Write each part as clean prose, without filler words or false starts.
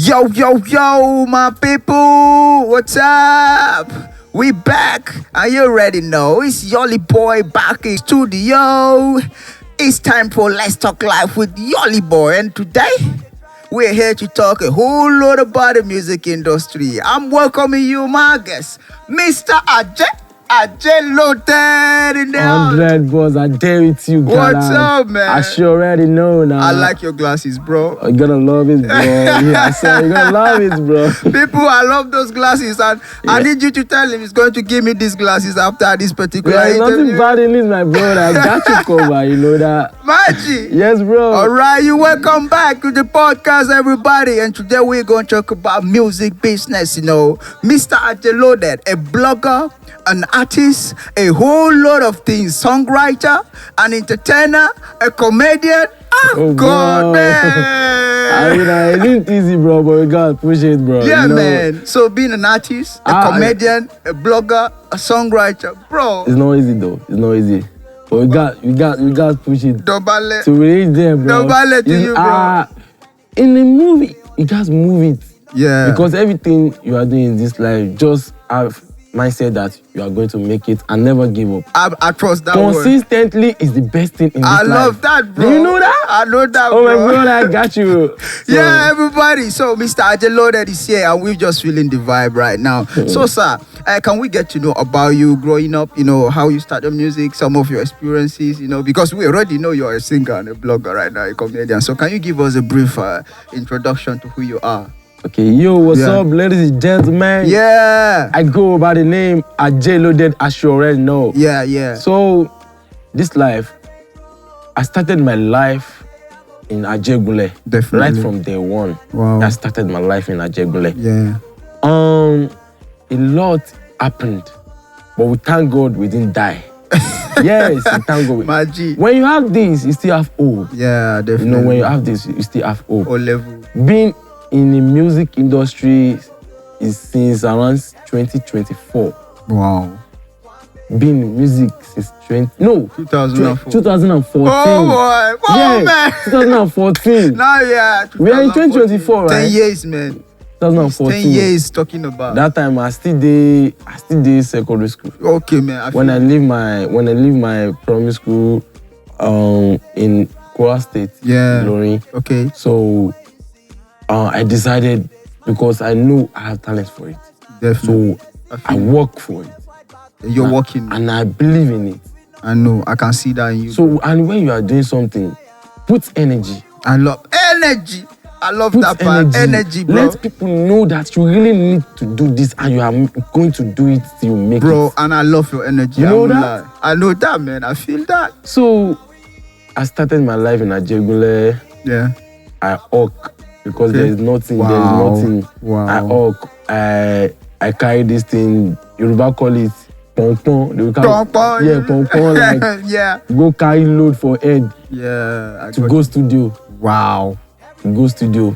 Yo, yo, yo, my people, what's up? We back, and you already know it's YolyBoy back in studio. It's time for Let's Talk Live with YolyBoy, and today we're here to talk a whole lot about the music industry. I'm welcoming you, my guest, Mr. Ajeloaded in the house. 100 boys, I dare with you, guys. What's up, man? I sure already know now. I like your glasses, bro. You're gonna love it, bro. Yeah, I said you're gonna love it, bro. People, I love those glasses, and I need you to tell him he's going to give me these glasses after this particular There's interview. nothing bad in it, my brother. I got you covered, you know that. Maggie. Yes, bro. All right, you welcome back to the podcast, everybody. And today we're going to talk about music business, Mr. Ajeloaded, a blogger, an artist, a whole lot of things, songwriter, an entertainer, a comedian. Oh God, bro. man. It ain't easy, bro, but we gotta push it, bro. Yeah, man. So being an artist, a comedian, a blogger, a songwriter, bro. It's not easy though. It's not easy. But we got to push it. Dobale. To reach there, bro. Dobale to you, bro. In the movie, you just move it. Yeah. Because everything you are doing in this life, just have mindset that you are going to make it and never give up. I trust that word. Consistently is the best thing in this life. I love that, bro. Do you know that? I know that, oh bro. Oh my God, I got you. Yeah, everybody. So Mr. Ajeloaded is here, and we're just feeling the vibe right now. So, sir, can we get to know about you growing up? How you started music, some of your experiences. Because we already know you're a singer and a blogger right now, a comedian. So, can you give us a brief introduction to who you are? Okay, yo, what's up, ladies and gentlemen? Yeah. I go by the name Ajeloaded, as you already know. Yeah. So, this life, I started my life in Ajegunle. Definitely. Right from day one. Wow. I started my life in Ajegunle. Yeah. A lot happened, but we thank God we didn't die. Yes, we thank God. Magic. When you have this, you still have hope. Yeah, definitely. When you have this, you still have hope. O level. Being in the music industry is since around 2024. Wow. Been in music since 2004. 2014. Oh boy. Oh, man. 2014. Now, yeah. We are in 2024, right? 10 years, man. 2014. 10 years talking about. That time I still did secondary school. Okay, man. When I leave my primary school in Kwara State, Glory. Okay. So I decided, because I knew I have talent for it. Definitely. So I work for it. You're working. And I believe in it. I know. I can see that in you. So, and when you are doing something, put energy. I love energy. I love that part. Energy, bro. Let people know that you really need to do this, and you are going to do it till you make it. Bro, and I love your energy. You know that? I know that, man. I feel that. So, I started my life in Ajegunle. Yeah. I hawk. Because there is nothing. Wow. I hawk. I carry this thing. Yoruba call it pong. Yeah, pong. Like, yeah. Go carry load for head. Yeah. To go studio. Wow. To go studio.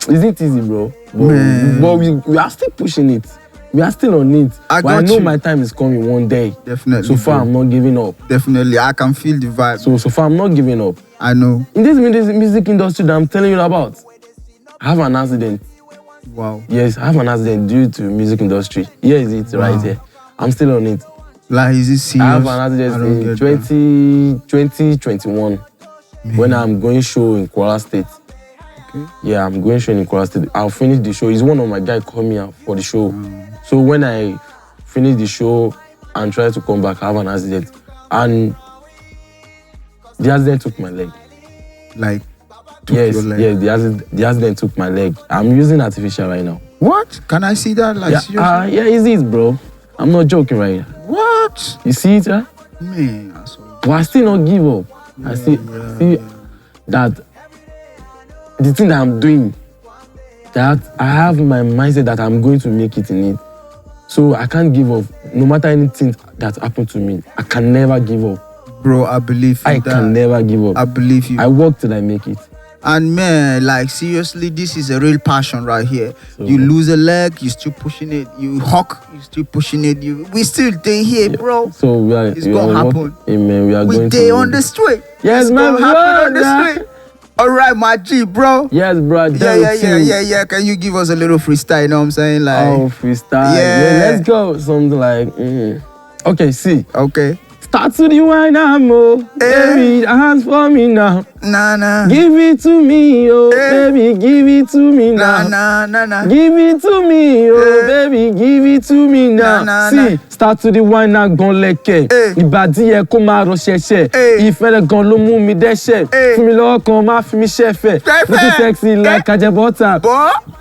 Isn't easy, bro. But we are still pushing it. We are still on it. I know my time is coming one day. Definitely. So far, I'm not giving up. Definitely. I can feel the vibe. So far, I'm not giving up. I know. In this music industry that I'm telling you about, I have an accident. Wow. Yes, I have an accident due to music industry. Here is it, right here. I'm still on it. Like, is it serious? I have an accident in 2021 when I'm going show in Kwara State. Okay. Yeah, I'm going show in Kwara State. I'll finish the show. It's one of my guys called me out for the show. So when I finish the show and try to come back, I have an accident. And the accident took my leg. Like, yes, the accident took my leg. I'm using artificial right now. What? Can I see that? Like, seriously? Yeah, it's it, bro. I'm not joking right now. What? You see it, huh? Man, I saw it. But I still not give up. I see that the thing that I'm doing, that I have my mindset that I'm going to make it in it. So I can't give up. No matter anything that happened to me, I can never give up. Bro, I believe you. I can never give up. I believe you. I work till I make it. And man, like seriously, this is a real passion right here. So, you lose a leg, you still pushing it. You hawk, you still pushing it. We still stay here, bro. So it's gonna happen. Amen. We are going to. We stay on the street. Yes, man. Happen on the street. All right, my G, bro. Yes, bro. Yeah. Can you give us a little freestyle? You know what I'm saying? Like, freestyle. Yeah. Let's go. Something like, Okay, see. okay. Start to the wine, oh. Baby, hands for me now. Nah. Give it to me, oh. Baby, give it to me now. Nah. Give it to me, oh. Baby, give it to me now. Nah. See, start to the wine now, gon' leke. Ìbàdí yẹ kó máa rọ ṣẹ̀ṣẹ̀. Ìfẹ́ rẹ̀ gan ló mú mi dẹ́ṣẹ̀. Fún mi lọ́wọ́ kan, má fi mi ṣẹ̀fẹ̀. Looking sexy like Ajebota.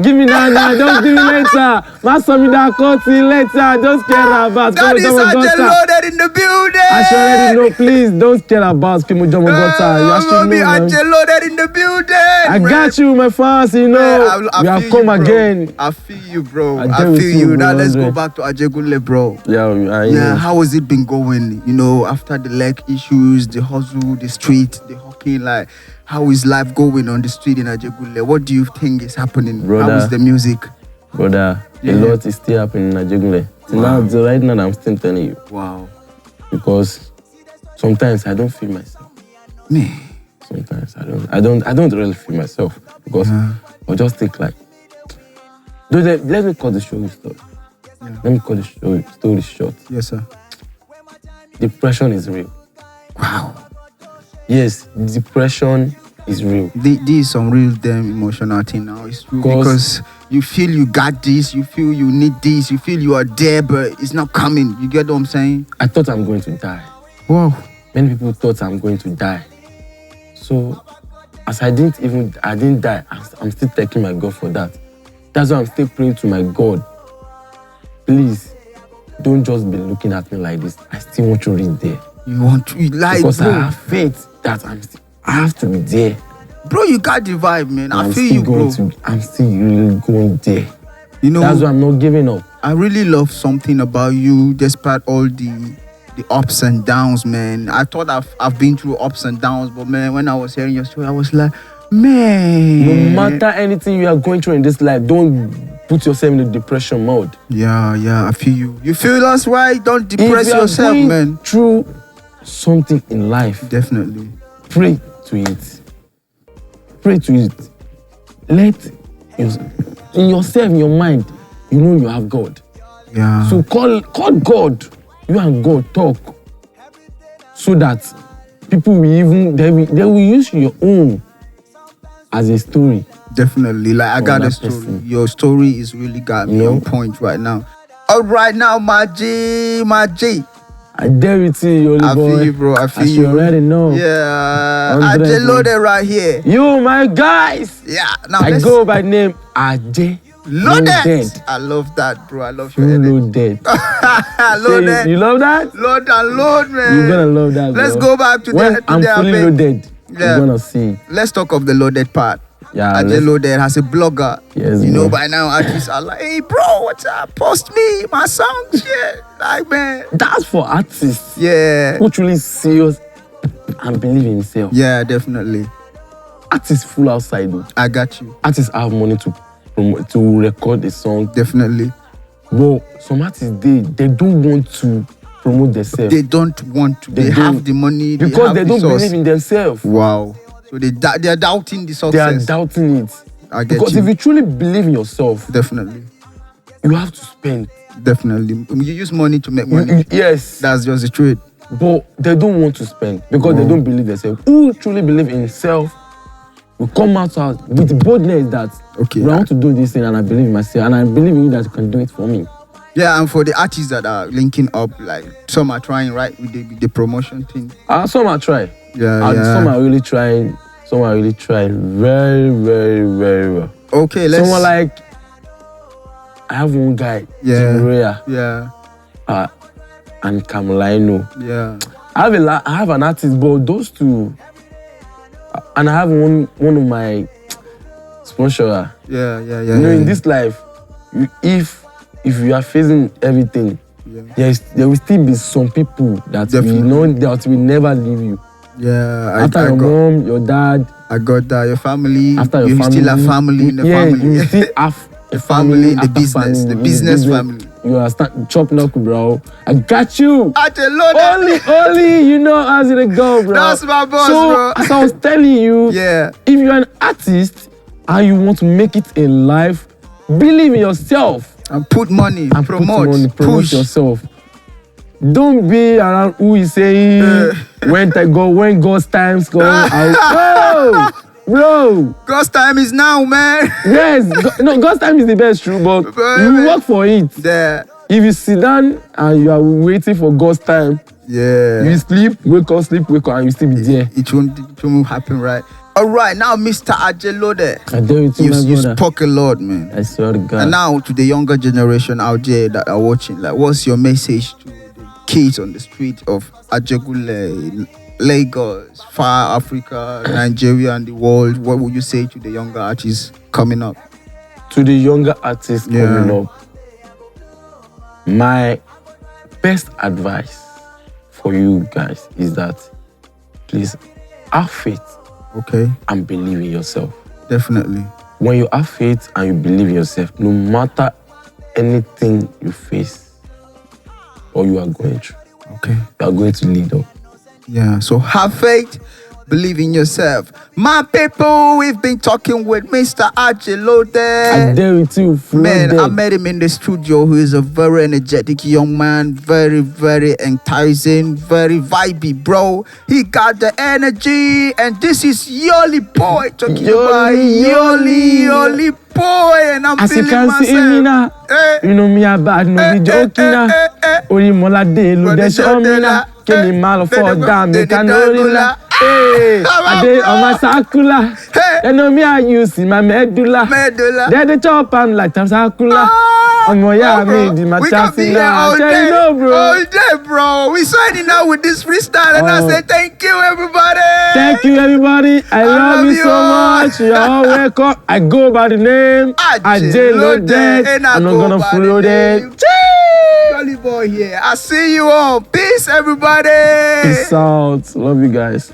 Give me now, don't give me later. Má sọ mi dá kọ́ọ̀tì later. Just care about. That is Ajeloaded in the building. I should already know, please don't care about Kimojomo Gota. You actually know, man. Ajeloaded in the building. I got you, my fans, you know. We have come again. I feel you, bro. I feel you. Now let's go 100. back to Ajegunle, bro. Yeah, How has it been going? You know, after the leg issues, the hustle, the street, the hockey, like, how is life going on the street in Ajegunle? What do you think is happening? Brother, how is the music? Brother, a lot is still happening in Ajegunle. Wow. Right now, I'm still telling you. Wow. Because sometimes I don't feel myself. Me. Sometimes I don't really feel myself because I just think like, let me cut the story short. Let me cut the story short. Yes, sir. Depression is real. Wow. Yes, depression is real. This is some real damn emotional thing now. It's true because you feel you got this, you feel you need this, you feel you are there, but it's not coming. You get what I'm saying? I thought I'm going to die. Wow. Many people thought I'm going to die. So, as I didn't die, I'm still thanking my God for that. That's why I'm still praying to my God. Please, don't just be looking at me like this. I still want to reach there. You want to like, because bro. I have faith that I have to be there. Bro, you got the vibe, man. I feel you, bro. I'm still really going there. You know, that's why I'm not giving up. I really love something about you, despite all the ups and downs, man. I thought I've been through ups and downs, but man, when I was hearing your story, I was like, man. No matter anything you are going through in this life, don't put yourself in the depression mode. Yeah, I feel you. You feel us, right? Don't depress yourself, man. Through something in life, definitely pray to it. Pray to it. In yourself, in your mind, you know you have God. Yeah. So call God. You and God talk, so that people will they will use your own as a story. Definitely. Like, I got a story. Person. Your story is really got me on point right now. All right now, my G. I dare it to you, YolyBoy. I feel you, bro. I feel you. You already know. Yeah. Ajeloaded right here. You, my guys. Yeah. Now I go by name Ajeloaded. I love that, bro. I love your Loaded. Loaded. You love that? Load and load, man. You're gonna love that, bro. Let's go back to when I'm fully loaded. You're gonna see. Let's talk of the loaded part. Yeah, Ajeloaded has a blogger. Yes, you know, by now artists are like, hey, bro, what's up? Post me, my song, shit. Like, man. That's for artists. Yeah. Who truly serious and believe in himself. Yeah, definitely. Artists full outside, though. I got you. Artists have money to record a song. Definitely. But some artists, they don't want to promote themselves. They don't want to. They have the money. Because they don't believe in themselves. Wow. So they are doubting the success. They are doubting it. I get because you. If you truly believe in yourself, definitely, you have to spend. Definitely. You use money to make money. Yes. That's just the truth. But they don't want to spend because they don't believe themselves. Who truly believe in himself will come out with boldness that I want to do this thing and I believe in myself and I believe in you that you can do it for me. Yeah, and for the artists that are linking up, like some are trying, right, with the promotion thing. Some are trying. Yeah. Some are really trying. Some are really trying very, very, very well. Okay, let's. Someone like I have one guy, Maria. Yeah. And Camilino. Yeah. I have an artist, but those two, and I have one of my sponsor. Yeah. You know, in this life, if you are facing everything, there will still be some people that will never leave you. Yeah. After your mom, your dad. I got that. Your family. After your you family. Still have family in the family. You still have a family in the business. The business family. You understand? Chop knuckle, bro. I got you. Ajeloaded. Only you know how's it go, bro. That's my boss, so, bro. as I was telling you, Yeah. if you're an artist and you want to make it in life, believe in yourself. And put money, And promote, promote push. yourself. Don't be around who is saying when God's times come. Bro. God's time is now, man. Yes, God's time is the best, true, but you work for it. Yeah. If you sit down and you are waiting for God's time, you sleep, wake up, and you still be there. It won't happen, right? All right, now, Mr. Ajeloaded. I dare you to, my You brother. spoke a lot, man. I swear to God. And now to the younger generation out there that are watching, like, what's your message to the kids on the street of Ajegunle, Lagos, far Africa, Nigeria, and the world? What would you say to the younger artists coming up? To the younger artists coming up, my best advice for you guys is that please have faith and believe in yourself. Definitely. When you have faith and you believe in yourself, no matter anything you face or you are going through, you are going to lead up. Yeah, so have faith, believe in yourself. My people, we've been talking with Mr. Ajeloaded. I dare you to, man, I met him in the studio. Who is a very energetic young man, very, very enticing, very vibey, bro. He got the energy, and this is YolyBoy talking about YolyBoy, and I'm as feeling you can myself. see me now, you know me bad, no be joking now. Only molade, lo de show me now. Kenny mal for damn, me can no. Hey, I did on my circular. You know me, I use my medulla. They the chop and like I'm circular. I'm me the we can be here all day, all day, bro. We signing out with this freestyle, and I say thank you, everybody. Thank you, everybody. I love you so much. You're all welcome. I go by the name Ajeloaded, and I'm not gonna follow that. YolyBoy here. I see you all. Peace, everybody. Peace out. Love you guys.